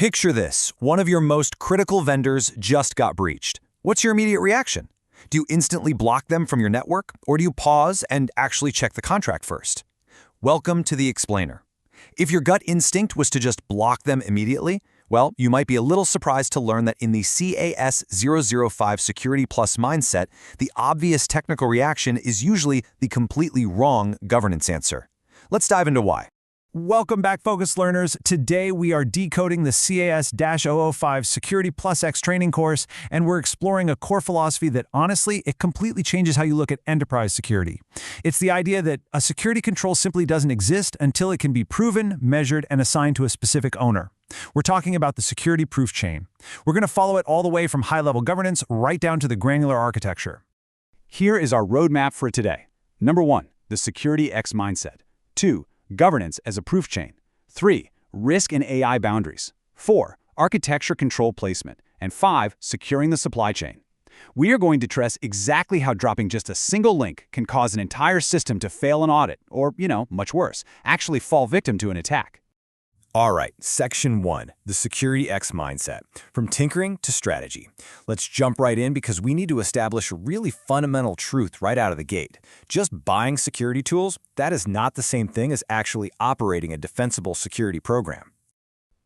Picture this. One of your most critical vendors just got breached. What's your immediate reaction? Do you instantly block them from your network, or do you pause and actually check the contract first? Welcome to the explainer. If your gut instinct was to just block them immediately, well, you might be a little surprised to learn that in the CAS 005 Security Plus mindset, the obvious technical reaction is usually the completely wrong governance answer. Let's dive into why. Welcome back, Focus Learners. Today we are decoding the CAS-005 Security Plus X training course, and we're exploring a core philosophy that, honestly, it completely changes how you look at enterprise security. It's the idea that a security control simply doesn't exist until it can be proven, measured, and assigned to a specific owner. We're talking about the security proof chain. We're going to follow it all the way from high-level governance right down to the granular architecture. Here is our roadmap for today. Number 1, the SecurityX mindset. 2, governance as a proof chain. 3, risk and AI boundaries. 4, architecture control placement. And 5, securing the supply chain. We are going to address exactly how dropping just a single link can cause an entire system to fail an audit, or, much worse, actually fall victim to an attack. All right, Section 1, the SecurityX mindset. From tinkering to strategy. Let's jump right in because we need to establish a really fundamental truth right out of the gate. Just buying security tools, that is not the same thing as actually operating a defensible security program.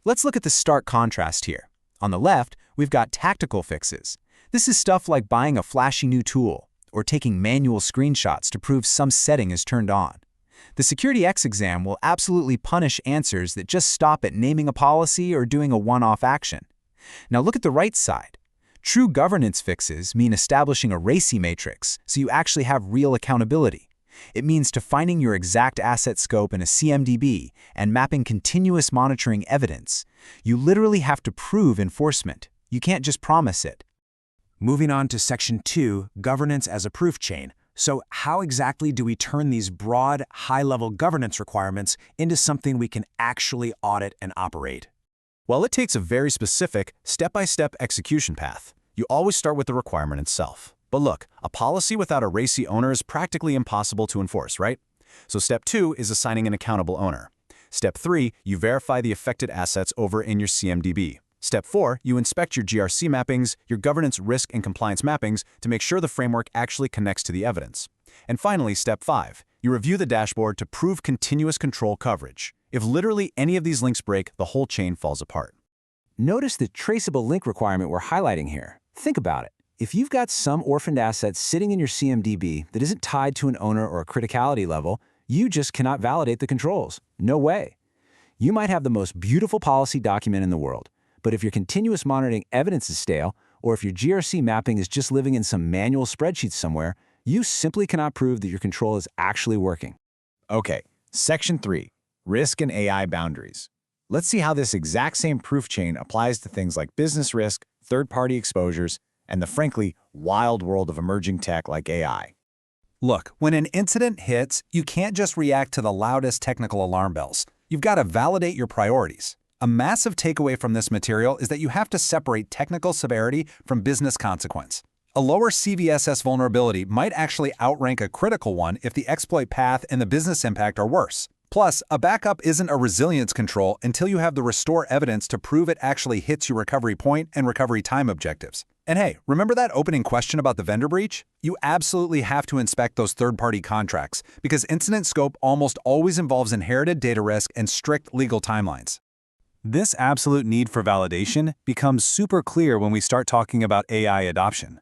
Let's look at the stark contrast here. On the left, we've got tactical fixes. This is stuff like buying a flashy new tool or taking manual screenshots to prove some setting is turned on. The SecurityX exam will absolutely punish answers that just stop at naming a policy or doing a one-off action. Now look at the right side. True governance fixes mean establishing a RACI matrix so you actually have real accountability. It means defining your exact asset scope in a CMDB and mapping continuous monitoring evidence. You literally have to prove enforcement. You can't just promise it. Moving on to Section 2, governance as a proof chain. So how exactly do we turn these broad, high-level governance requirements into something we can actually audit and operate? Well, it takes a very specific, step-by-step execution path. You always start with the requirement itself. But look, a policy without a RACI owner is practically impossible to enforce, right? So Step 2 is assigning an accountable owner. Step 3, you verify the affected assets over in your CMDB. Step 4, you inspect your GRC mappings, your governance risk and compliance mappings to make sure the framework actually connects to the evidence. And finally, Step 5, you review the dashboard to prove continuous control coverage. If literally any of these links break, the whole chain falls apart. Notice the traceable link requirement we're highlighting here. Think about it. If you've got some orphaned asset sitting in your CMDB that isn't tied to an owner or a criticality level, you just cannot validate the controls. No way. You might have the most beautiful policy document in the world, but if your continuous monitoring evidence is stale, or if your GRC mapping is just living in some manual spreadsheet somewhere, you simply cannot prove that your control is actually working. Okay, Section 3, risk and AI boundaries. Let's see how this exact same proof chain applies to things like business risk, third-party exposures, and the frankly wild world of emerging tech like AI. Look, when an incident hits, you can't just react to the loudest technical alarm bells. You've got to validate your priorities. A massive takeaway from this material is that you have to separate technical severity from business consequence. A lower CVSS vulnerability might actually outrank a critical one if the exploit path and the business impact are worse. Plus, a backup isn't a resilience control until you have the restore evidence to prove it actually hits your recovery point and recovery time objectives. And hey, remember that opening question about the vendor breach? You absolutely have to inspect those third-party contracts because incident scope almost always involves inherited data risk and strict legal timelines. This absolute need for validation becomes super clear when we start talking about AI adoption.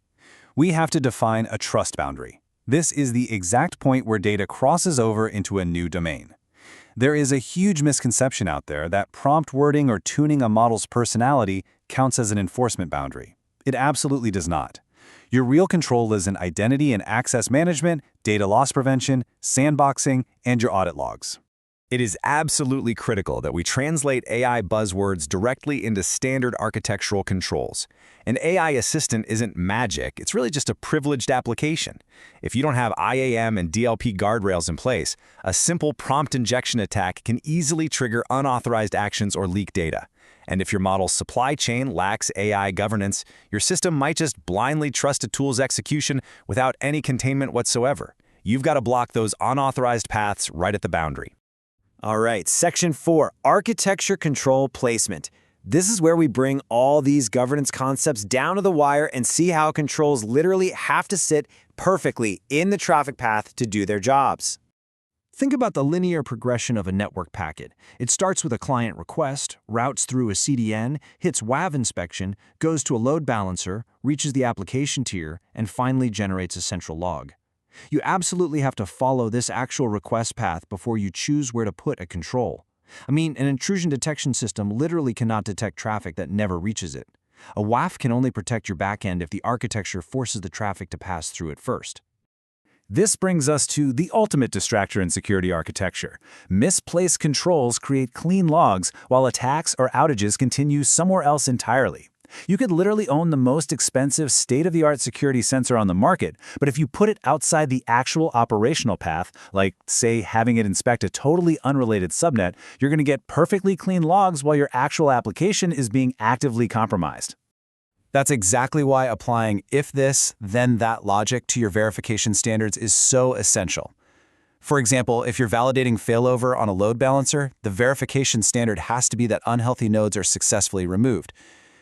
We have to define a trust boundary. This is the exact point where data crosses over into a new domain. There is a huge misconception out there that prompt wording or tuning a model's personality counts as an enforcement boundary. It absolutely does not. Your real control is in identity and access management, data loss prevention, sandboxing, and your audit logs. It is absolutely critical that we translate AI buzzwords directly into standard architectural controls. An AI assistant isn't magic, it's really just a privileged application. If you don't have IAM and DLP guardrails in place, a simple prompt injection attack can easily trigger unauthorized actions or leak data. And if your model's supply chain lacks AI governance, your system might just blindly trust a tool's execution without any containment whatsoever. You've got to block those unauthorized paths right at the boundary. All right, Section 4, Architecture Control Placement. This is where we bring all these governance concepts down to the wire and see how controls literally have to sit perfectly in the traffic path to do their jobs. Think about the linear progression of a network packet. It starts with a client request, routes through a CDN, hits WAV inspection, goes to a load balancer, reaches the application tier, and finally generates a central log. You absolutely have to follow this actual request path before you choose where to put a control. I mean, an intrusion detection system literally cannot detect traffic that never reaches it. A WAF can only protect your backend if the architecture forces the traffic to pass through it first. This brings us to the ultimate distractor in security architecture. Misplaced controls create clean logs, while attacks or outages continue somewhere else entirely. You could literally own the most expensive state-of-the-art security sensor on the market, but if you put it outside the actual operational path, like, say, having it inspect a totally unrelated subnet, you're going to get perfectly clean logs while your actual application is being actively compromised. That's exactly why applying if this, then that logic to your verification standards is so essential. For example, if you're validating failover on a load balancer, the verification standard has to be that unhealthy nodes are successfully removed.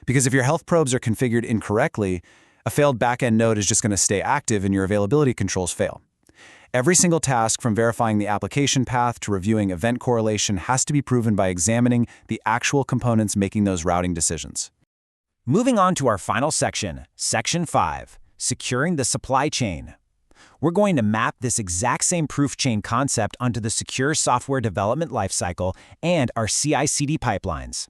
Because if your health probes are configured incorrectly, a failed backend node is just going to stay active and your availability controls fail. Every single task from verifying the application path to reviewing event correlation has to be proven by examining the actual components making those routing decisions. Moving on to our final section, Section 5, Securing the Supply Chain. We're going to map this exact same proof chain concept onto the secure software development lifecycle and our CI/CD pipelines.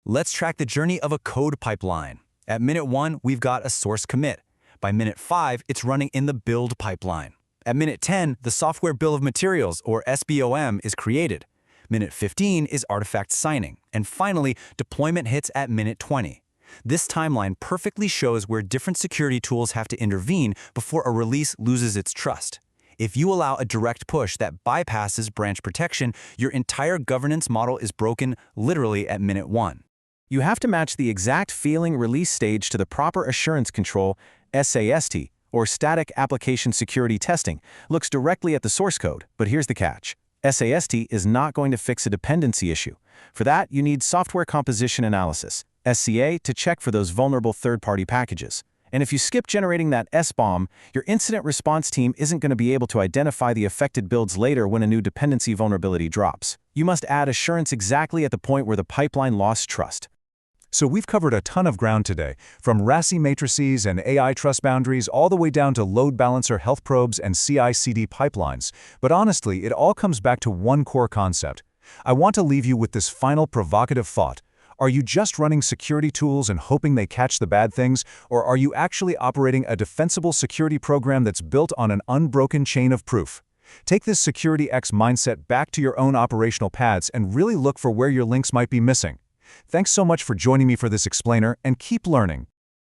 Let's track the journey of a code pipeline. At minute 1, we've got a source commit. By minute 5, it's running in the build pipeline. At minute 10, the software bill of materials, or SBOM, is created. Minute 15 is artifact signing. And finally, deployment hits at minute 20. This timeline perfectly shows where different security tools have to intervene before a release loses its trust. If you allow a direct push that bypasses branch protection, your entire governance model is broken literally at minute 1. You have to match the exact failing release stage to the proper assurance control, SAST, or Static Application Security Testing, looks directly at the source code, but here's the catch. SAST is not going to fix a dependency issue. For that, you need Software Composition Analysis, SCA, to check for those vulnerable third-party packages. And if you skip generating that SBOM, your incident response team isn't going to be able to identify the affected builds later when a new dependency vulnerability drops. You must add assurance exactly at the point where the pipeline lost trust. So we've covered a ton of ground today, from RASI matrices and AI trust boundaries all the way down to load balancer health probes and CI/CD pipelines. But honestly, it all comes back to one core concept. I want to leave you with this final provocative thought. Are you just running security tools and hoping they catch the bad things, or are you actually operating a defensible security program that's built on an unbroken chain of proof? Take this SecurityX mindset back to your own operational paths and really look for where your links might be missing. Thanks so much for joining me for this explainer, and keep learning.